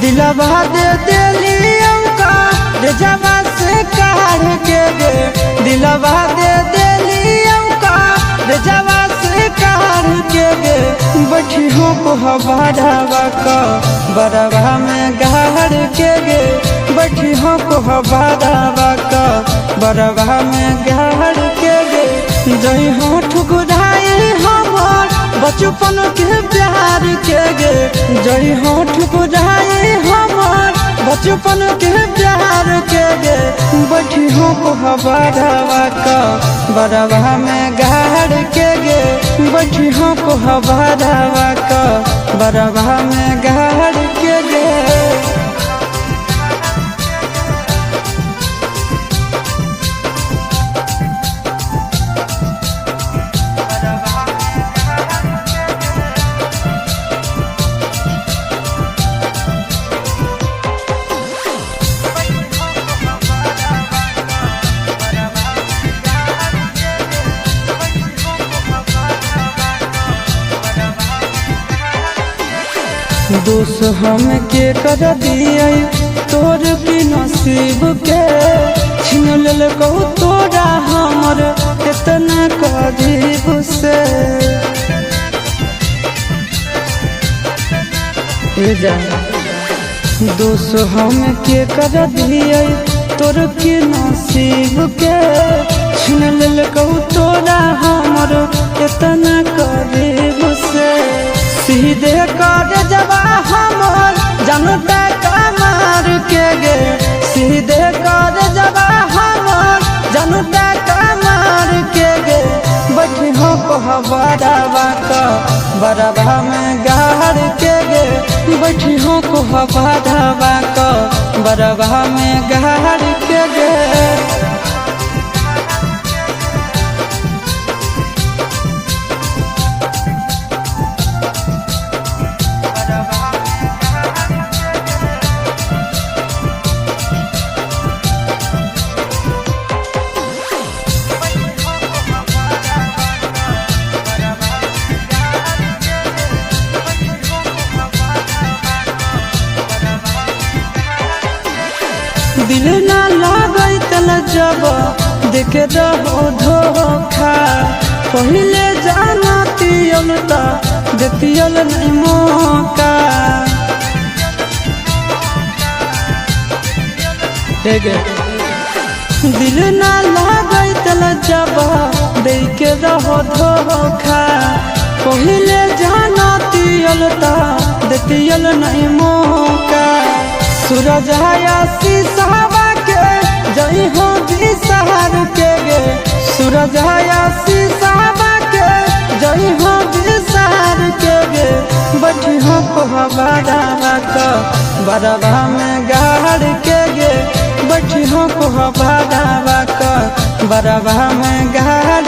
दिलवा दे दिलियों का रे जवा से काढ़ के गे दिलवा दे दिलियों का रे जवा से काढ़ के गे बैठी हो को हवाड़ावा का बरवा में गाड़ के गे बैठी हो को हवाड़ावा का बरवा में गाड़ के गे जई हो ठुकराई हमार बचपन के प्यार के गे जई हो ठुकराई हमार बचपन के प्यार के गे बैठी हो को हवाड़ावा का बरवा में गाड़ के गे बैठी हो को हवाड़ावा का बरवा में गाड़ के गे। दोस्त हम के कर दिए तोर की नसीब के छीन लेल कहू तोरा हमर इतना करीब से दोस्त हम के कर दिए तोर की नसीब के छीन लेल कहू तोरा हमर इतना करीब से सीधे कर जबा हमर जनता कमार के गे सीधे कर जबा हमर जनता कमार के गे बैठी हो को हवाड़ावा का बरवा में गाड़ के गे बैठी हो को हवाड़ावा का बरवा में गाड़ के गे। दिल ना लागई तल जब देखे रहो धोखा पहले जाना तियल ता देतियल नहीं मौका दिल ना लागई तल जब देखे रहो धोखा पहले जाना तियल ता देतियल नहीं मौका सूरज आया शीशहवा के जई हो बिसहार के गे सूरज आया शीशहवा के जई हो बिसहार के गे बैठी हो को हवाड़ावा का बरवा में गाड़ के गे बैठी हो को हवाड़ावा का बरवा में गाड़